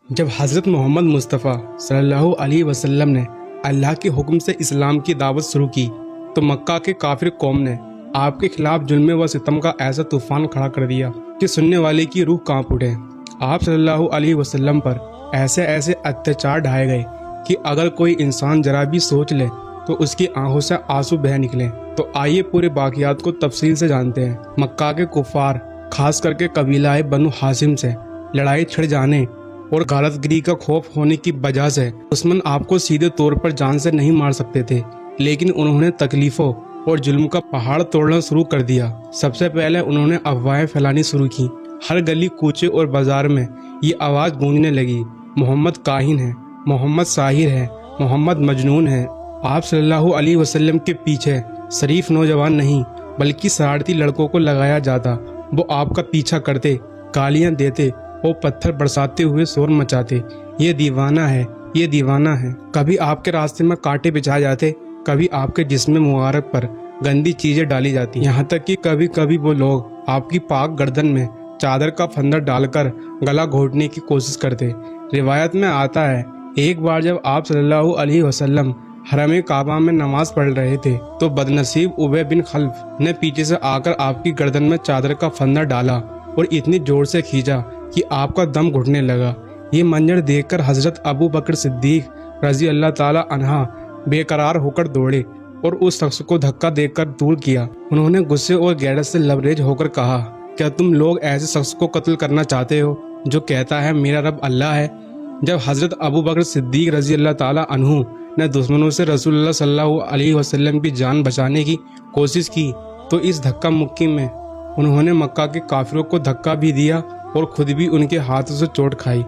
جب حضرت محمد مصطفیٰ صلی اللہ علیہ وسلم نے اللہ کے حکم سے اسلام کی دعوت شروع کی تو مکہ کے کافر قوم نے آپ کے خلاف ظلم و ستم کا ایسا طوفان کھڑا کر دیا کہ سننے والے کی روح کانپ اٹھے۔ آپ صلی اللہ علیہ وسلم پر ایسے ایسے اتیاچار ڈھائے گئے کہ اگر کوئی انسان ذرا بھی سوچ لے تو اس کی آنکھوں سے آنسو بہہ نکلے۔ تو آئیے پورے واقعات کو تفصیل سے جانتے ہیں۔ مکہ کے کفار خاص کر کے قبیلہ بنو ہاشم سے لڑائی چھڑ جانے اور غارت گری کا خوف ہونے کی وجہ سے دشمن آپ کو سیدھے طور پر جان سے نہیں مار سکتے تھے، لیکن انہوں نے تکلیفوں اور ظلم کا پہاڑ توڑنا شروع کر دیا۔ سب سے پہلے انہوں نے افواہیں پھیلانی شروع کی۔ ہر گلی کوچے اور بازار میں یہ آواز گونجنے لگی، محمد کاہن ہے، محمد ساحر ہے، محمد مجنون ہے۔ آپ صلی اللہ علیہ وسلم کے پیچھے شریف نوجوان نہیں بلکہ شرارتی لڑکوں کو لگایا جاتا۔ وہ آپ کا پیچھا کرتے، گالیاں دیتے اور پتھر برساتے ہوئے شور مچاتے، یہ دیوانہ ہے، یہ دیوانہ ہے۔ کبھی آپ کے راستے میں کانٹے بچھائے جاتے، کبھی آپ کے جسم مبارک پر گندی چیزیں ڈالی جاتی، یہاں تک کہ کبھی کبھی وہ لوگ آپ کی پاک گردن میں چادر کا پھندر ڈال کر گلا گھونٹنے کی کوشش کرتے۔ روایت میں آتا ہے ایک بار جب آپ صلی اللہ علیہ وسلم حرم کعبہ میں نماز پڑھ رہے تھے تو بدنصیب ابی بن خلف نے پیچھے سے آ کر آپ کی گردن میں چادر کا پھندر ڈالا اور اتنی زور سے کھینچا کہ آپ کا دم گھٹنے لگا۔ یہ منظر دیکھ کر حضرت ابو بکر صدیق رضی اللہ تعالی عنہ بے قرار ہو کر دوڑے اور اس شخص کو دھکا دے کر دور کیا۔ انہوں نے غصے اور غیرت سے لبریز ہو کر کہا، کیا تم لوگ ایسے شخص کو قتل کرنا چاہتے ہو جو کہتا ہے میرا رب اللہ ہے؟ جب حضرت ابو بکر صدیق رضی اللہ تعالی عنہ نے دشمنوں سے رسول اللہ صلی اللہ علیہ وسلم کی جان بچانے کی کوشش کی تو اس دھکا مکی میں انہوں نے مکہ کے کافروں کو دھکا بھی دیا اور خود بھی ان کے ہاتھوں سے چوٹ کھائی۔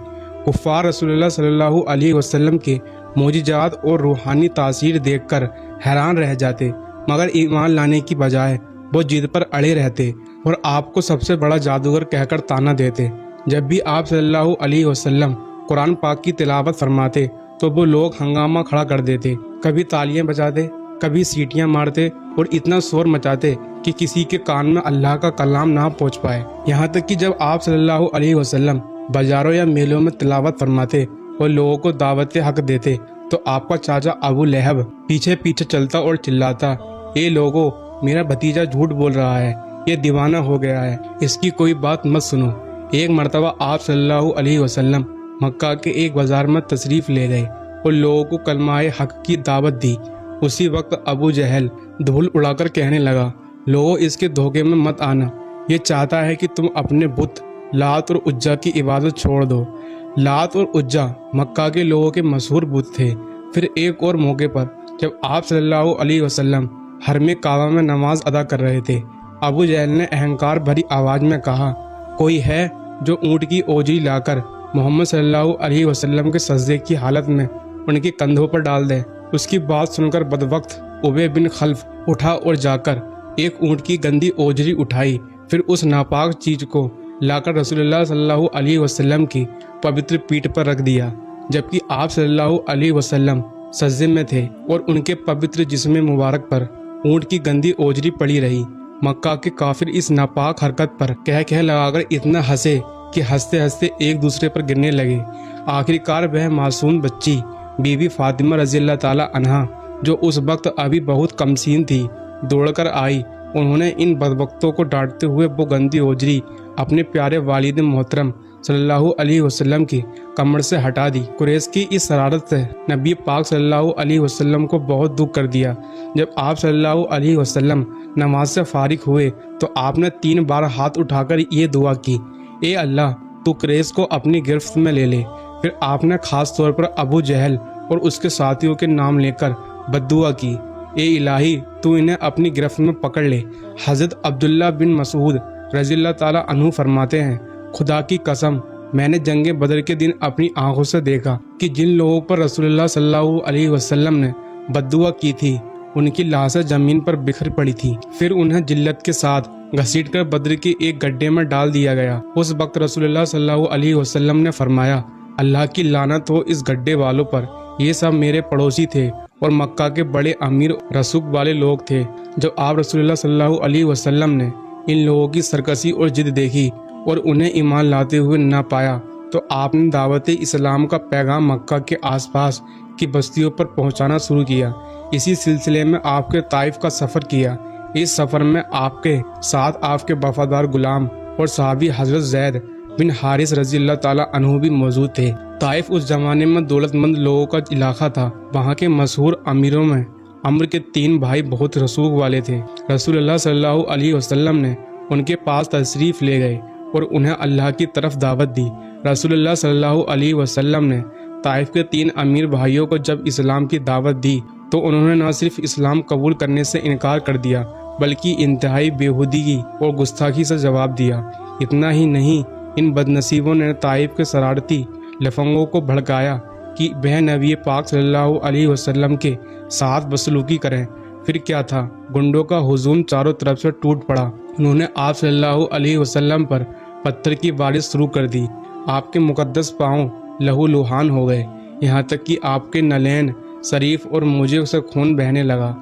کفار رسول اللہ صلی اللہ علیہ وسلم کے معجزات اور روحانی تاثیر دیکھ کر حیران رہ جاتے، مگر ایمان لانے کی بجائے وہ ضد پر اڑے رہتے اور آپ کو سب سے بڑا جادوگر کہہ کر طعنہ دیتے۔ جب بھی آپ صلی اللہ علیہ وسلم قرآن پاک کی تلاوت فرماتے تو وہ لوگ ہنگامہ کھڑا کر دیتے، کبھی تالیاں بجاتے، کبھی سیٹیاں مارتے اور اتنا شور مچاتے کہ کسی کے کان میں اللہ کا کلام نہ پہنچ پائے۔ یہاں تک کہ جب آپ صلی اللہ علیہ وسلم بازاروں یا میلوں میں تلاوت فرماتے اور لوگوں کو دعوت حق دیتے تو آپ کا چاچا ابو لہب پیچھے پیچھے چلتا اور چلاتا، اے لوگو، میرا بھتیجا جھوٹ بول رہا ہے، یہ دیوانہ ہو گیا ہے، اس کی کوئی بات مت سنو۔ ایک مرتبہ آپ صلی اللہ علیہ وسلم مکہ کے ایک بازار میں تشریف لے گئے اور لوگوں کو کلمہ حق کی دعوت دی۔ اسی وقت ابو جہل دھول اڑا کر کہنے لگا، لوگوں اس کے دھوکے میں مت آنا، یہ چاہتا ہے کہ تم اپنے بت لات اور عزا کی عبادت چھوڑ دو۔ لات اور عزا مکہ کے لوگوں کے مشہور بت تھے۔ پھر ایک اور موقع پر جب آپ صلی اللہ علیہ وسلم حرم کعبہ میں نماز ادا کر رہے تھے، ابو جہل نے اہنکار بھری آواز میں کہا، کوئی ہے جو اونٹ کی اوجری لا کر محمد صلی اللہ علیہ وسلم کے سجدے کی حالت میں ان کے کندھوں پر ڈال دے؟ اس کی بات سن کر بدوقت ابی بن خلف اٹھا اور جا کر ایک اونٹ کی گندی اوجری اٹھائی، پھر اس ناپاک چیز کو لا کر رسول اللہ صلی اللہ علیہ وسلم کی پوتر پیٹھ پر رکھ دیا، جبکہ آپ صلی اللہ علیہ وسلم سجدے میں تھے اور ان کے پوتر جسم مبارک پر اونٹ کی گندی اوجری پڑی رہی۔ مکہ کے کافر اس ناپاک حرکت پر کہہ لگا کر اتنا ہنسے کہ ہنستے ہنستے ایک دوسرے پر گرنے لگے۔ آخرکار وہ معصوم بچی بی بی فاطمہ رضی اللہ تعالی عنہا، جو اس وقت ابھی بہت کمسین تھی، دوڑ کر آئی۔ انہوں نے ان بدبختوں کو ڈانٹتے ہوئے وہ گندی اوجری اپنے پیارے والد محترم صلی اللہ علیہ وسلم کی کمر سے ہٹا دی۔ قریش کی اس شرارت سے نبی پاک صلی اللہ علیہ وسلم کو بہت دکھ کر دیا۔ جب آپ صلی اللہ علیہ وسلم نماز سے فارغ ہوئے تو آپ نے 3 بار ہاتھ اٹھا کر یہ دعا کی، اے اللہ، تو قریش کو اپنی گرفت میں لے لے۔ پھر آپ نے خاص طور پر ابو جہل اور اس کے ساتھیوں کے نام لے کر بددعا کی، اے الہی، تو انہیں اپنی گرفت میں پکڑ لے۔ حضرت عبداللہ بن مسعود رضی اللہ تعالیٰ عنہ فرماتے ہیں، خدا کی قسم، میں نے جنگ بدر کے دن اپنی آنکھوں سے دیکھا کہ جن لوگوں پر رسول اللہ صلی اللہ علیہ وسلم نے بددعا کی تھی ان کی لاشیں زمین پر بکھر پڑی تھی، پھر انہیں جلت کے ساتھ گھسیٹ کر بدر کے ایک گڈھے میں ڈال دیا گیا۔ اس وقت رسول اللہ صلی اللہ علیہ وسلم نے فرمایا، اللہ کی لعنت ہو اس گڈھے والوں پر، یہ سب میرے پڑوسی تھے اور مکہ کے بڑے امیر رسوخ والے لوگ تھے۔ جب آپ رسول اللہ صلی اللہ علیہ وسلم نے ان لوگوں کی سرکشی اور ضد دیکھی اور انہیں ایمان لاتے ہوئے نہ پایا تو آپ نے دعوت اسلام کا پیغام مکہ کے آس پاس کی بستیوں پر پہنچانا شروع کیا۔ اسی سلسلے میں آپ کے طائف کا سفر کیا۔ اس سفر میں آپ کے ساتھ آپ کے وفادار غلام اور صحابی حضرت زید بن حارث رضی اللہ تعالیٰ عنہ بھی موجود تھے۔ طائف اس زمانے میں دولت مند لوگوں کا علاقہ تھا۔ وہاں کے مشہور امیروں میں عمرو کے 3 بھائی بہت رسوخ والے تھے۔ رسول اللہ صلی اللہ علیہ وسلم نے ان کے پاس تشریف لے گئے اور انہیں اللہ کی طرف دعوت دی۔ رسول اللہ صلی اللہ علیہ وسلم نے طائف کے 3 امیر بھائیوں کو جب اسلام کی دعوت دی تو انہوں نے نہ صرف اسلام قبول کرنے سے انکار کر دیا بلکہ انتہائی بےہودگی اور گستاخی سے جواب دیا۔ اتنا ہی نہیں، ان بد نصیبوں نے طائف کے شرارتی لفنگوں کو بھڑکایا کہ وہ نبی پاک صلی اللہ علیہ وسلم کے ساتھ بدسلوکی کریں۔ پھر کیا تھا، گنڈوں کا ہجوم چاروں طرف سے ٹوٹ پڑا۔ انہوں نے آپ صلی اللہ علیہ وسلم پر پتھر کی بارش شروع کر دی۔ آپ کے مقدس پاؤں لہو لہان ہو گئے، یہاں تک کہ آپ کے نالین شریف اور موجے سے خون بہنے لگا۔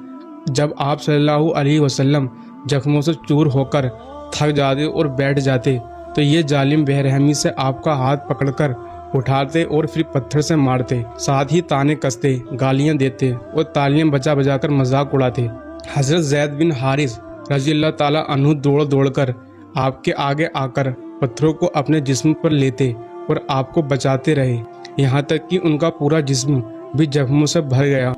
جب آپ صلی اللہ علیہ وسلم زخموں سے چور ہو کر تھک جاتے اور بیٹھ جاتے تو یہ ظالم بے رحمی سے آپ کا ہاتھ پکڑ کر اٹھاتے اور پھر پتھر سے مارتے، ساتھ ہی تانے کستے، گالیاں دیتے اور تالیاں بجا بجا کر مذاق اڑاتے۔ حضرت زید بن حارث رضی اللہ تعالیٰ عنہ دوڑ دوڑ کر آپ کے آگے آ کر پتھروں کو اپنے جسم پر لیتے اور آپ کو بچاتے رہے، یہاں تک کہ ان کا پورا جسم بھی زخموں سے بھر گیا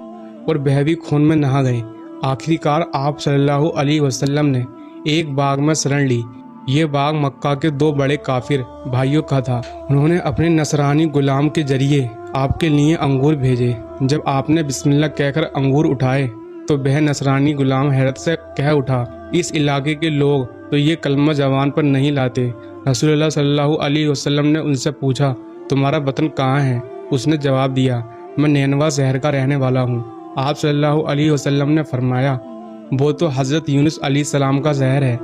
اور وہ بھی خون میں نہا گئے۔ آخری کار آپ صلی اللہ علیہ وسلم نے ایک باغ میں شرن لی۔ یہ باغ مکہ کے 2 بڑے کافر بھائیوں کا تھا۔ انہوں نے اپنے نصرانی غلام کے ذریعے آپ کے لیے انگور بھیجے۔ جب آپ نے بسم اللہ کہہ کر انگور اٹھائے تو وہ نصرانی غلام حیرت سے کہہ اٹھا، اس علاقے کے لوگ تو یہ کلمہ زبان پر نہیں لاتے۔ رسول اللہ صلی اللہ علیہ وسلم نے ان سے پوچھا، تمہارا وطن کہاں ہے؟ اس نے جواب دیا، میں نینوا شہر کا رہنے والا ہوں۔ آپ صلی اللہ علیہ وسلم نے فرمایا، وہ تو حضرت یونس علیہ السلام کا شہر ہے،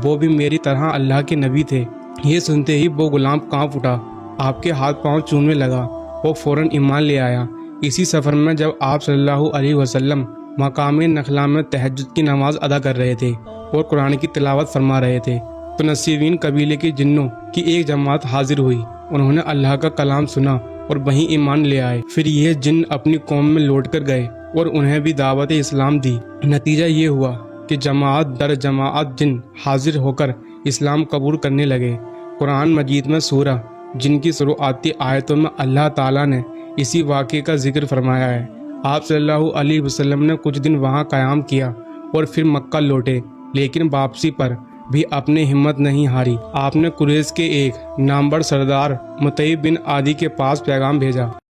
وہ بھی میری طرح اللہ کے نبی تھے۔ یہ سنتے ہی وہ غلام کانپ اٹھا، آپ کے ہاتھ پاؤں چومنے لگا، وہ فوراً ایمان لے آیا۔ اسی سفر میں جب آپ صلی اللہ علیہ وسلم مقام نخلا میں تہجد کی نماز ادا کر رہے تھے اور قرآن کی تلاوت فرما رہے تھے تو نصیبین قبیلے کے جنوں کی ایک جماعت حاضر ہوئی۔ انہوں نے اللہ کا کلام سنا اور وہیں ایمان لے آئے۔ پھر یہ جن اپنی قوم میں لوٹ کر گئے اور انہیں بھی دعوت اسلام دی۔ نتیجہ یہ ہوا کہ جماعت در جماعت جن حاضر ہو کر اسلام قبول کرنے لگے۔ قرآن مجید میں سورہ جن کی شروعاتی آیتوں میں اللہ تعالیٰ نے اسی واقعے کا ذکر فرمایا ہے۔ آپ صلی اللہ علیہ وسلم نے کچھ دن وہاں قیام کیا اور پھر مکہ لوٹے، لیکن واپسی پر بھی اپنی ہمت نہیں ہاری۔ آپ نے قریش کے ایک نامور سردار مطیع بن عدی کے پاس پیغام بھیجا۔